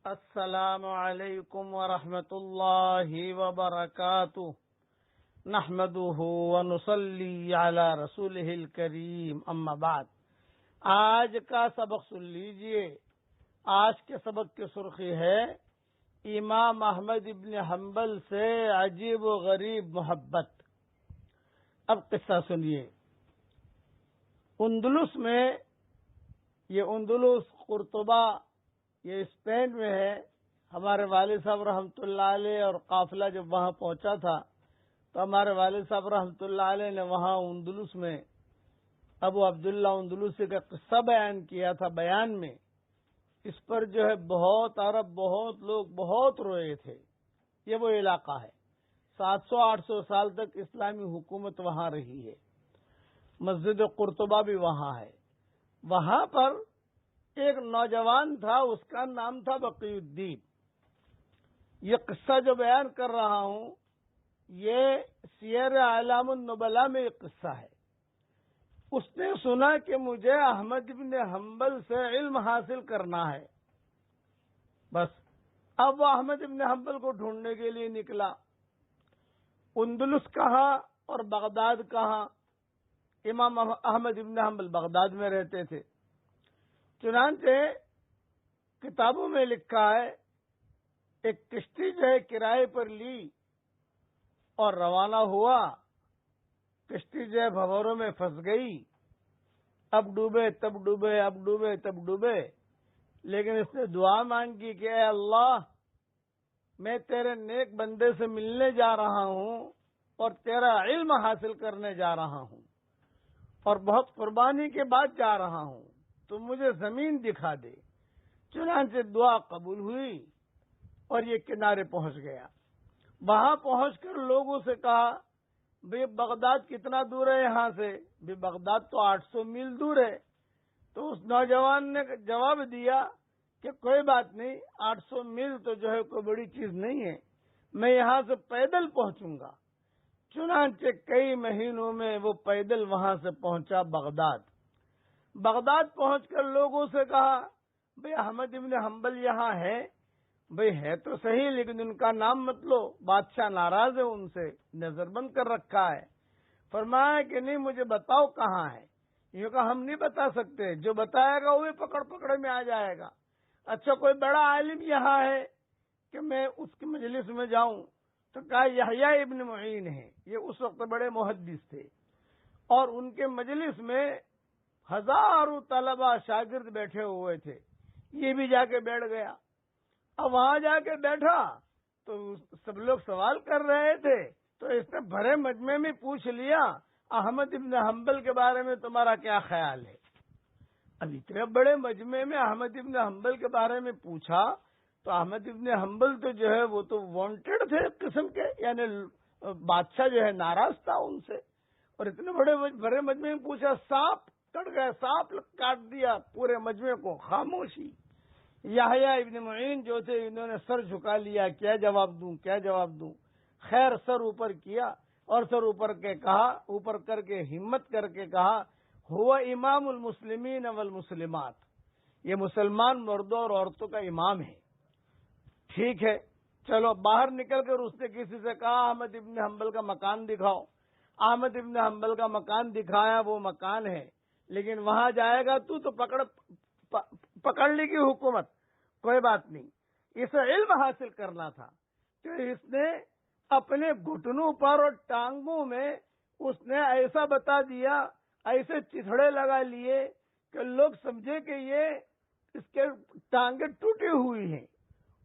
السلام علیکم ورحمۃ اللہ وبرکاتہ نحمده ونصلی علی رسولہ الکریم اما بعد۔ آج کا سبق سن لیجئے۔ آج کے سبق کی سرخی ہے امام احمد ابن حنبل سے عجیب و غریب محبت۔ اب قصہ سنیے۔ اندلس میں، یہ اندلس قرطبہ یہ اسپین میں ہے۔ ہمارے والد صاحب رحمۃ اللہ علیہ اور قافلہ جب وہاں پہنچا تھا تو ہمارے والد صاحب رحمۃ اللہ علیہ نے وہاں اندلس میں ابو عبداللہ اندلسی کا قصہ بیان کیا تھا۔ بیان میں اس پر جو ہے بہت عرب، بہت لوگ بہت روئے تھے۔ یہ وہ علاقہ ہے، 700-800 سال تک اسلامی حکومت وہاں رہی ہے۔ مسجد قرطبہ بھی وہاں ہے۔ وہاں پر ایک نوجوان تھا، اس کا نام تھا بقی الدین۔ یہ قصہ جو بیان کر رہا ہوں یہ سیر اعلام النبلاء میں ایک قصہ ہے۔ اس نے سنا کہ مجھے احمد ابن حنبل سے علم حاصل کرنا ہے۔ بس اب وہ احمد ابن حنبل کو ڈھونڈنے کے لیے نکلا۔ اندلس کہاں اور بغداد کہاں؟ امام احمد ابن حنبل بغداد میں رہتے تھے۔ چنانچہ کتابوں میں لکھا ہے ایک کشتی جو ہے کرائے پر لی اور روانہ ہوا۔ کشتی جو ہے بھنوروں میں پھنس گئی۔ اب ڈوبے تب ڈوبے، اب ڈوبے تب ڈوبے، لیکن اس نے دعا مانگی کہ اے اللہ، میں تیرے نیک بندے سے ملنے جا رہا ہوں اور تیرا علم حاصل کرنے جا رہا ہوں اور بہت قربانی کے بعد جا رہا ہوں، تو مجھے زمین دکھا دے۔ چنانچہ دعا قبول ہوئی اور یہ کنارے پہنچ گیا۔ وہاں پہنچ کر لوگوں سے کہا بھئی بغداد کتنا دور ہے یہاں سے؟ بھئی بغداد تو 800 میل دور ہے۔ تو اس نوجوان نے جواب دیا کہ کوئی بات نہیں، 800 میل تو جو ہے کوئی بڑی چیز نہیں ہے، میں یہاں سے پیدل پہنچوں گا۔ چنانچہ کئی مہینوں میں وہ پیدل وہاں سے پہنچا بغداد۔ بغداد پہنچ کر لوگوں سے کہا بھئی احمد ابن حنبل یہاں ہے؟ بھئی ہے تو صحیح، لیکن ان کا نام مت لو، بادشاہ ناراض ہے ان سے، نظر بند کر رکھا ہے۔ فرمایا کہ نہیں، مجھے بتاؤ کہاں ہے۔ یہ کہا ہم نہیں بتا سکتے، جو بتائے گا وہی پکڑ میں آ جائے گا۔ اچھا کوئی بڑا عالم یہاں ہے کہ میں اس کی مجلس میں جاؤں؟ تو کہا یحییٰ ابن معین ہے۔ یہ اس وقت بڑے محدث تھے اور ان کے مجلس میں ہزاروں طلبہ شاگرد بیٹھے ہوئے تھے۔ یہ بھی جا کے بیٹھ گیا۔ اب وہاں جا کے بیٹھا تو سب لوگ سوال کر رہے تھے، تو اس نے بھرے مجمع میں پوچھ لیا احمد ابن حنبل کے بارے میں تمہارا کیا خیال ہے؟ اب اتنے بڑے مجمع میں احمد ابن حنبل کے بارے میں پوچھا تو احمد ابن حنبل تو جو ہے وہ تو وانٹڈ تھے ایک قسم کے، یعنی بادشاہ جو ہے ناراض تھا ان سے، اور اتنے بڑے مجمع میں پوچھا، سانپ کٹ گیا، سانپ کاٹ دیا پورے مجمع کو، خاموشی۔ یحییٰ ابن معین جو تھے انہوں نے سر جھکا لیا، کیا جواب دوں۔ خیر سر اوپر کیا اور سر اوپر کر کے ہمت کر کے کہا ہوا امام المسلمین والمسلمات، یہ مسلمان مردوں اور عورتوں کا امام ہے۔ ٹھیک ہے چلو باہر نکل کر اس نے کسی سے کہا احمد ابن حنبل کا مکان دکھاؤ۔ احمد ابن حنبل کا مکان دکھایا، وہ مکان ہے لیکن وہاں جائے گا تو پکڑنے کی حکومت، کوئی بات نہیں۔ اسے علم حاصل کرنا تھا تو اس نے اپنے گھٹنوں پر اور ٹانگوں میں اس نے ایسا بتا دیا، ایسے چتھڑے لگا لیے کہ لوگ سمجھے کہ یہ اس کے ٹانگیں ٹوٹی ہوئی ہیں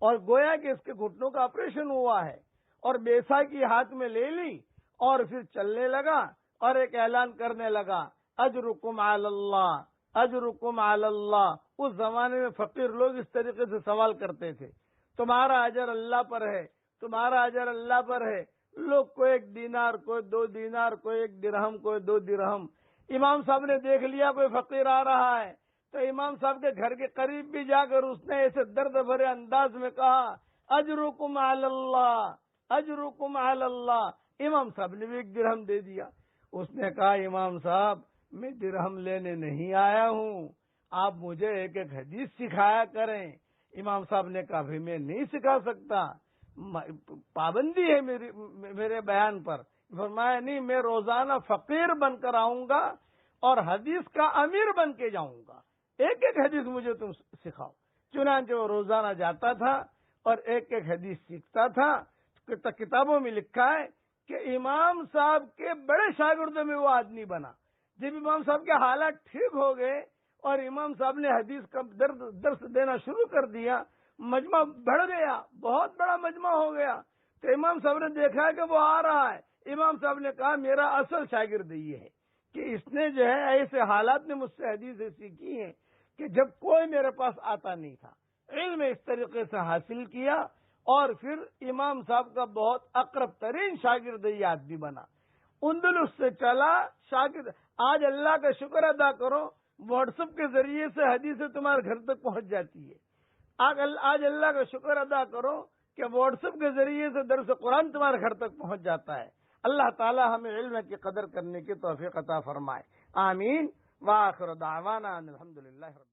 اور گویا کہ اس کے گھٹنوں کا آپریشن ہوا ہے، اور بیساکھی ہاتھ میں لے لی اور پھر چلنے لگا اور ایک اعلان کرنے لگا اجرکم علی اللہ، اجرکم علی اللہ۔ اس زمانے میں فقیر لوگ اس طریقے سے سوال کرتے تھے، تمہارا اجر اللہ پر ہے، تمہارا اجر اللہ پر ہے۔ لوگ کوئی 1 دینار، کوئی 2 دینار، کوئی 1 درہم، کوئی 2 درہم۔ امام صاحب نے دیکھ لیا کوئی فقیر آ رہا ہے تو امام صاحب کے گھر کے قریب بھی جا کر اس نے ایسے درد بھرے انداز میں کہا اجرکم علی اللہ، اجرکم علی اللہ۔ امام صاحب نے بھی 1 درہم دے دیا۔ اس نے کہا امام صاحب میں درہم لینے نہیں آیا ہوں، آپ مجھے ایک حدیث سکھایا کریں، امام صاحب نے کہا بھی میں نہیں سکھا سکتا، پابندی ہے میرے بیان پر۔ فرمایا نہیں، میں روزانہ فقیر بن کر آؤں گا اور حدیث کا امیر بن کے جاؤں گا، ایک ایک حدیث مجھے تم سکھاؤ۔ چنانچہ وہ روزانہ جاتا تھا اور ایک ایک حدیث سیکھتا تھا۔ کتابوں میں لکھا ہے کہ امام صاحب کے بڑے شاگردوں میں وہ آدمی بنا۔ جب امام صاحب کے حالات ٹھیک ہو گئے اور امام صاحب نے حدیث کا درس دینا شروع کر دیا، مجمع بڑھ گیا، بہت بڑا مجمع ہو گیا۔ تو امام صاحب نے دیکھا کہ وہ آ رہا ہے۔ امام صاحب نے کہا میرا اصل شاگرد یہ ہے کہ اس نے جو ہے ایسے حالات میں مجھ سے حدیثیں سیکھی ہیں کہ جب کوئی میرے پاس آتا نہیں تھا۔ علم اس طریقے سے حاصل کیا اور پھر امام صاحب کا بہت اقرب ترین شاگرد یہ آدمی بنا۔ اندلس سے چلا شاگرد۔ آج اللہ کا شکر ادا کرو، واٹس ایپ کے ذریعے سے حدیثیں تمہارے گھر تک پہنچ جاتی ہے۔ آج اللہ کا شکر ادا کرو کہ واٹس ایپ کے ذریعے سے درس قرآن تمہارے گھر تک پہنچ جاتا ہے۔ اللہ تعالی ہمیں علم کی قدر کرنے کی توفیق عطا فرمائے، آمین۔ وآخر دعوانا الحمدللہ رب